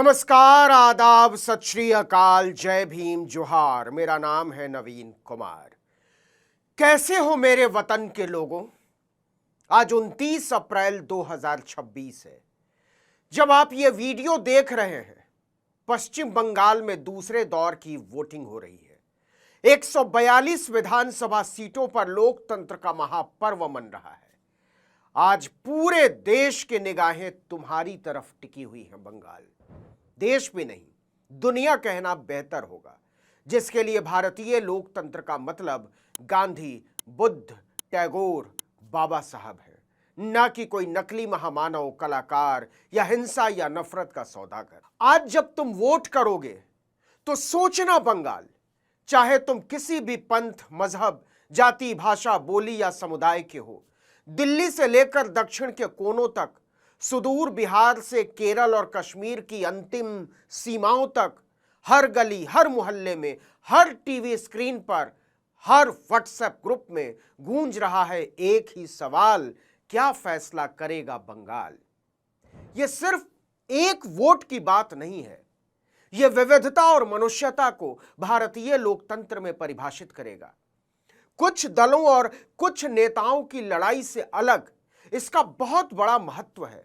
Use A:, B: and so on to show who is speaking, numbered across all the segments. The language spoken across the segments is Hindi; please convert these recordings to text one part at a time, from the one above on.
A: नमस्कार, आदाब, सत श्री अकाल, जय भीम, जोहार। मेरा नाम है नवीन कुमार। कैसे हो मेरे वतन के लोगों? आज 29 अप्रैल 2026 है। जब आप ये वीडियो देख रहे हैं, पश्चिम बंगाल में दूसरे दौर की वोटिंग हो रही है। 142 विधानसभा सीटों पर लोकतंत्र का महापर्व मन रहा है। आज पूरे देश की निगाहें तुम्हारी तरफ टिकी हुई हैं। बंगाल देश भी नहीं, दुनिया कहना बेहतर होगा, जिसके लिए भारतीय लोकतंत्र का मतलब गांधी, बुद्ध, टैगोर, बाबा साहब है, ना कि कोई नकली महामानव, कलाकार या हिंसा या नफरत का सौदागर। आज जब तुम वोट करोगे तो सोचना बंगाल, चाहे तुम किसी भी पंथ, मजहब, जाति, भाषा, बोली या समुदाय के हो, दिल्ली से लेकर दक्षिण के कोनों तक, सुदूर बिहार से केरल और कश्मीर की अंतिम सीमाओं तक, हर गली, हर मोहल्ले में, हर टीवी स्क्रीन पर, हर व्हाट्सएप ग्रुप में गूंज रहा है एक ही सवाल: क्या फैसला करेगा बंगाल? यह सिर्फ एक वोट की बात नहीं है, यह विविधता और मनुष्यता को भारतीय लोकतंत्र में परिभाषित करेगा। कुछ दलों और कुछ नेताओं की लड़ाई से अलग इसका बहुत बड़ा महत्व है।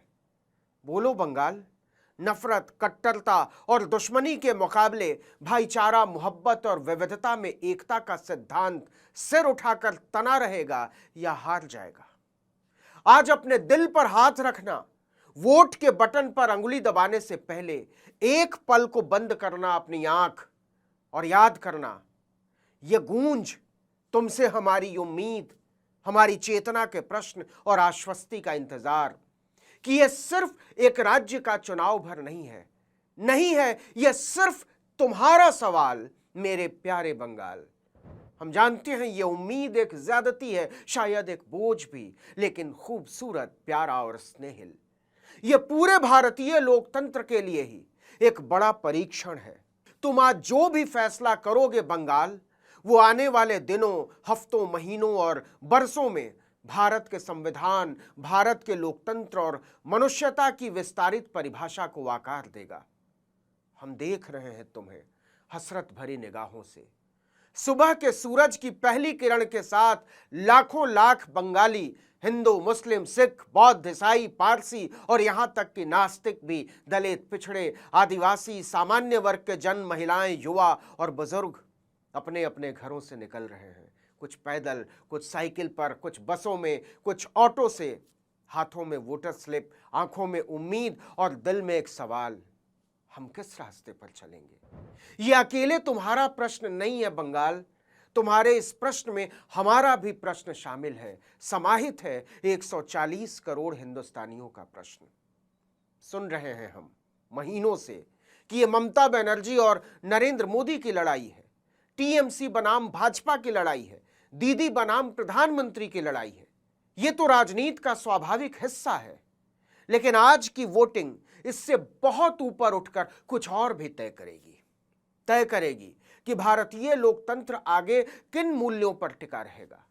A: बोलो बंगाल, नफरत, कट्टरता और दुश्मनी के मुकाबले भाईचारा, मोहब्बत और विविधता में एकता का सिद्धांत सिर उठाकर तना रहेगा या हार जाएगा? आज अपने दिल पर हाथ रखना, वोट के बटन पर अंगुली दबाने से पहले एक पल को बंद करना अपनी आंख और याद करना, यह गूंज तुमसे हमारी उम्मीद, हमारी चेतना के प्रश्न और आश्वस्ति का इंतजार कि यह सिर्फ एक राज्य का चुनाव भर नहीं है, यह सिर्फ तुम्हारा सवाल मेरे प्यारे बंगाल। हम जानते हैं यह उम्मीद एक ज्यादती है, शायद एक बोझ भी, लेकिन खूबसूरत, प्यारा और स्नेहिल। यह पूरे भारतीय लोकतंत्र के लिए ही एक बड़ा परीक्षण है। तुम आज जो भी फैसला करोगे बंगाल, वो आने वाले दिनों, हफ्तों, महीनों और बरसों में भारत के संविधान, भारत के लोकतंत्र और मनुष्यता की विस्तारित परिभाषा को आकार देगा। हम देख रहे हैं तुम्हें हसरत भरी निगाहों से। सुबह के सूरज की पहली किरण के साथ लाखों लाख बंगाली, हिंदू, मुस्लिम, सिख, बौद्ध, ईसाई, पारसी और यहां तक कि नास्तिक भी, दलित, पिछड़े, आदिवासी, सामान्य वर्ग के जन, महिलाएं, युवा और बुजुर्ग अपने अपने घरों से निकल रहे हैं। कुछ पैदल, कुछ साइकिल पर, कुछ बसों में, कुछ ऑटो से, हाथों में वोटर स्लिप, आंखों में उम्मीद और दिल में एक सवाल: हम किस रास्ते पर चलेंगे? यह अकेले तुम्हारा प्रश्न नहीं है बंगाल, तुम्हारे इस प्रश्न में हमारा भी प्रश्न शामिल है, समाहित है 140 करोड़ हिंदुस्तानियों का प्रश्न। सुन रहे हैं हम महीनों से कि यह ममता बनर्जी और नरेंद्र मोदी की लड़ाई है, टीएमसी बनाम भाजपा की लड़ाई है, दीदी बनाम प्रधानमंत्री की लड़ाई है। यह तो राजनीति का स्वाभाविक हिस्सा है, लेकिन आज की वोटिंग इससे बहुत ऊपर उठकर कुछ और भी तय करेगी कि भारतीय लोकतंत्र आगे किन मूल्यों पर टिका रहेगा।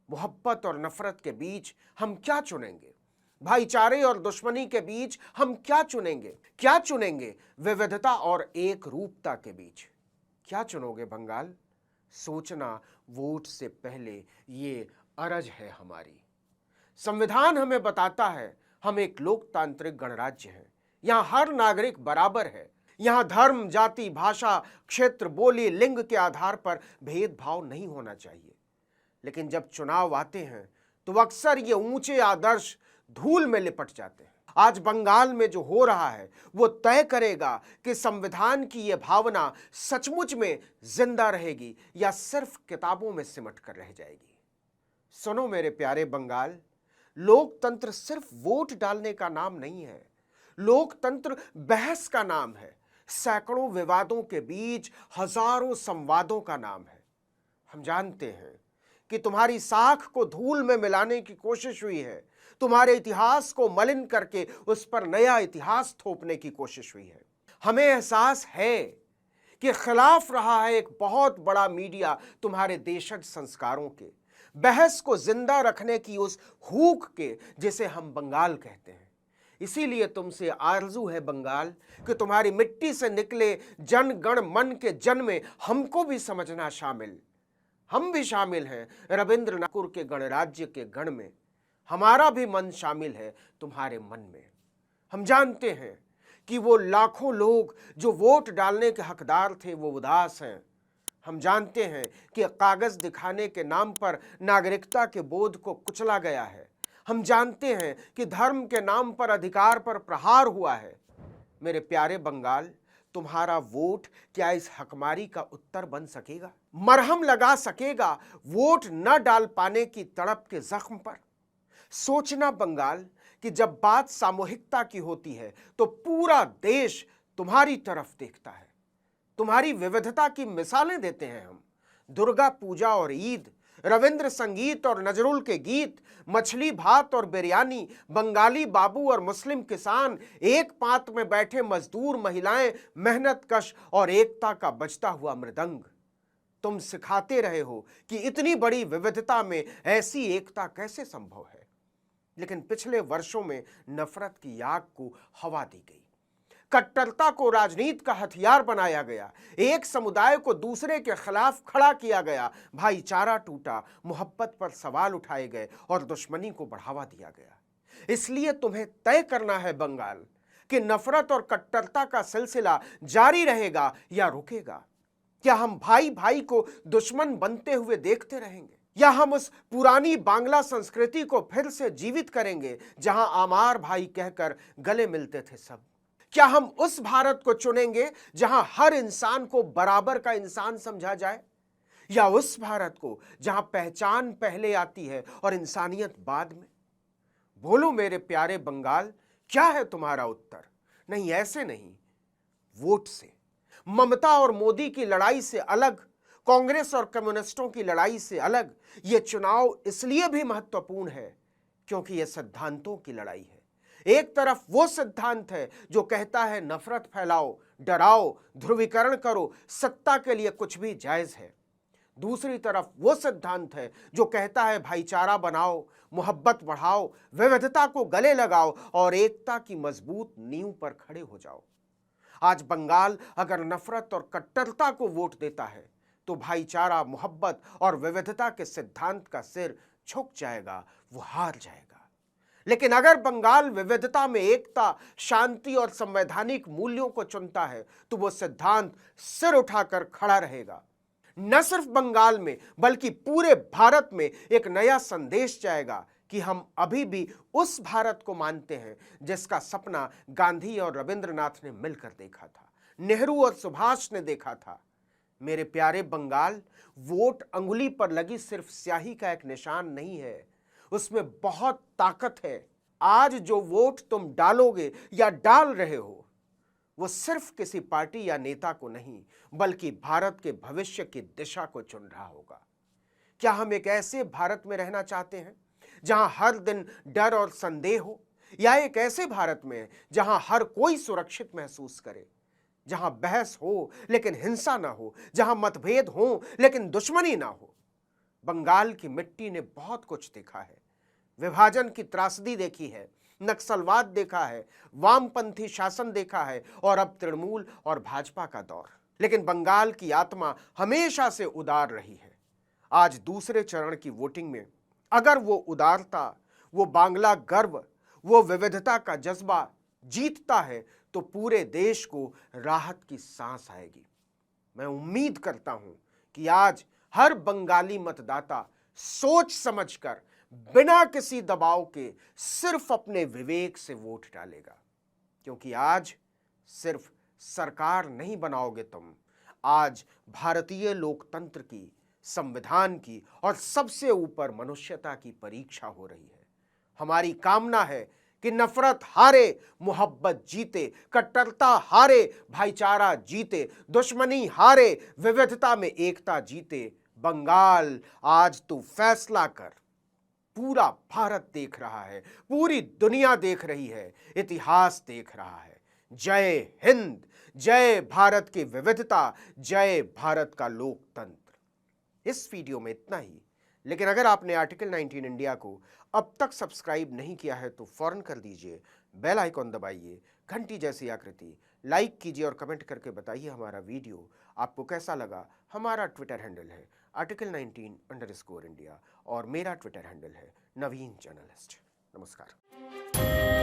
A: मोहब्बत और नफरत के बीच हम क्या चुनेंगे? भाईचारे और दुश्मनी के बीच हम क्या चुनेंगे? क्या चुनेंगे विविधता और एक रूपता के बीच? क्या चुनोगे बंगाल? सोचना वोट से पहले ये अरज है हमारी। संविधान हमें बताता है हम एक लोकतांत्रिक गणराज्य हैं। यहां हर नागरिक बराबर है। यहां धर्म, जाति, भाषा, क्षेत्र, बोली, लिंग के आधार पर भेदभाव नहीं होना चाहिए। लेकिन जब चुनाव आते हैं तो अक्सर ये ऊंचे आदर्श धूल में लिपट जाते हैं। आज बंगाल में जो हो रहा है वो तय करेगा कि संविधान की यह भावना सचमुच में जिंदा रहेगी या सिर्फ किताबों में सिमट कर रह जाएगी। सुनो मेरे प्यारे बंगाल, लोकतंत्र सिर्फ वोट डालने का नाम नहीं है। लोकतंत्र बहस का नाम है, सैकड़ों विवादों के बीच हजारों संवादों का नाम है। हम जानते हैं कि तुम्हारी साख को धूल में मिलाने की कोशिश हुई है, तुम्हारे इतिहास को मलिन करके उस पर नया इतिहास थोपने की कोशिश हुई है। हमें एहसास है कि खिलाफ रहा है एक बहुत बड़ा मीडिया तुम्हारे देशज संस्कारों के, बहस को जिंदा रखने की उस हूक के जिसे हम बंगाल कहते हैं। इसीलिए तुमसे आरजू है बंगाल कि तुम्हारी मिट्टी से निकले जन गण मन के जन में हमको भी समझना शामिल। हम भी शामिल हैं रविंद्र ठाकुर के गणराज्य के गण में, हमारा भी मन शामिल है तुम्हारे मन में। हम जानते हैं कि वो लाखों लोग जो वोट डालने के हकदार थे वो उदास हैं। हम जानते हैं कि कागज दिखाने के नाम पर नागरिकता के बोध को कुचला गया है। हम जानते हैं कि धर्म के नाम पर अधिकार पर प्रहार हुआ है। मेरे प्यारे बंगाल, तुम्हारा वोट क्या इस हकमारी का उत्तर बन सकेगा, मरहम लगा सकेगा वोट न डाल पाने की तड़प के जख्म पर? सोचना बंगाल कि जब बात सामूहिकता की होती है तो पूरा देश तुम्हारी तरफ देखता है। तुम्हारी विविधता की मिसालें देते हैं हम। दुर्गा पूजा और ईद, रविंद्र संगीत और नजरुल के गीत, मछली भात और बिरयानी, बंगाली बाबू और मुस्लिम किसान, एक पात में बैठे मजदूर महिलाएं, मेहनत कश और एकता का बजता हुआ मृदंग। तुम सिखाते रहे हो कि इतनी बड़ी विविधता में ऐसी एकता कैसे संभव है। लेकिन पिछले वर्षों में नफरत की आग को हवा दी गई, कट्टरता को राजनीति का हथियार बनाया गया, एक समुदाय को दूसरे के खिलाफ खड़ा किया गया, भाईचारा टूटा, मोहब्बत पर सवाल उठाए गए और दुश्मनी को बढ़ावा दिया गया। इसलिए तुम्हें तय करना है बंगाल कि नफरत और कट्टरता का सिलसिला जारी रहेगा या रुकेगा। क्या हम भाई भाई को दुश्मन बनते हुए देखते रहेंगे, या हम उस पुरानी बांग्ला संस्कृति को फिर से जीवित करेंगे जहां आमार भाई कहकर गले मिलते थे सब? क्या हम उस भारत को चुनेंगे जहां हर इंसान को बराबर का इंसान समझा जाए, या उस भारत को जहां पहचान पहले आती है और इंसानियत बाद में? बोलो मेरे प्यारे बंगाल, क्या है तुम्हारा उत्तर? नहीं, ऐसे नहीं, वोट से। ममता और मोदी की लड़ाई से अलग, कांग्रेस और कम्युनिस्टों की लड़ाई से अलग यह चुनाव इसलिए भी महत्वपूर्ण है क्योंकि यह सिद्धांतों की लड़ाई है। एक तरफ वो सिद्धांत है जो कहता है नफरत फैलाओ, डराओ, ध्रुवीकरण करो, सत्ता के लिए कुछ भी जायज है। दूसरी तरफ वो सिद्धांत है जो कहता है भाईचारा बनाओ, मोहब्बत बढ़ाओ, विविधता को गले लगाओ और एकता की मजबूत नींव पर खड़े हो जाओ। आज बंगाल अगर नफरत और कट्टरता को वोट देता है तो भाईचारा, मोहब्बत और विविधता के सिद्धांत का सिर झुक जाएगा, वो हार जाएगा। लेकिन अगर बंगाल विविधता में एकता, शांति और संवैधानिक मूल्यों को चुनता है तो वो सिद्धांत सिर उठाकर खड़ा रहेगा। न सिर्फ बंगाल में बल्कि पूरे भारत में एक नया संदेश जाएगा कि हम अभी भी उस भारत को मानते हैं जिसका सपना गांधी और रविंद्रनाथ ने मिलकर देखा था, नेहरू और सुभाष ने देखा था। मेरे प्यारे बंगाल, वोट अंगुली पर लगी सिर्फ स्याही का एक निशान नहीं है, उसमें बहुत ताकत है। आज जो वोट तुम डालोगे या डाल रहे हो वो सिर्फ किसी पार्टी या नेता को नहीं बल्कि भारत के भविष्य की दिशा को चुन रहा होगा। क्या हम एक ऐसे भारत में रहना चाहते हैं जहां हर दिन डर और संदेह हो, या एक ऐसे भारत में जहां हर कोई सुरक्षित महसूस करे, जहां बहस हो लेकिन हिंसा ना हो, जहां मतभेद हो लेकिन दुश्मनी ना हो? बंगाल की मिट्टी ने बहुत कुछ देखा है। विभाजन की त्रासदी देखी है, नक्सलवाद देखा है, वामपंथी शासन देखा है और अब तृणमूल और भाजपा का दौर। लेकिन बंगाल की आत्मा हमेशा से उदार रही है। आज दूसरे चरण की वोटिंग में अगर वो उदारता, वो बांग्ला गर्व, वो विविधता का जज्बा जीतता है तो पूरे देश को राहत की सांस आएगी। मैं उम्मीद करता हूं कि आज हर बंगाली मतदाता सोच समझकर, बिना किसी दबाव के, सिर्फ अपने विवेक से वोट डालेगा, क्योंकि आज सिर्फ सरकार नहीं बनाओगे तुम, आज भारतीय लोकतंत्र की, संविधान की और सबसे ऊपर मनुष्यता की परीक्षा हो रही है। हमारी कामना है कि नफरत हारे, मोहब्बत जीते, कट्टरता हारे, भाईचारा जीते, दुश्मनी हारे, विविधता में एकता जीते। बंगाल, आज तू फैसला कर। पूरा भारत देख रहा है, पूरी दुनिया देख रही है, इतिहास देख रहा है। जय हिंद, जय भारत की विविधता, जय भारत का लोकतंत्र। इस वीडियो में इतना ही, लेकिन अगर आपने आर्टिकल 19 इंडिया को अब तक सब्सक्राइब नहीं किया है तो फौरन कर दीजिए, बेल आइकॉन दबाइए, घंटी जैसी आकृति, लाइक कीजिए और कमेंट करके बताइए हमारा वीडियो आपको कैसा लगा। हमारा ट्विटर हैंडल है article19_India और मेरा ट्विटर हैंडल है नवीन जर्नलिस्ट। नमस्कार।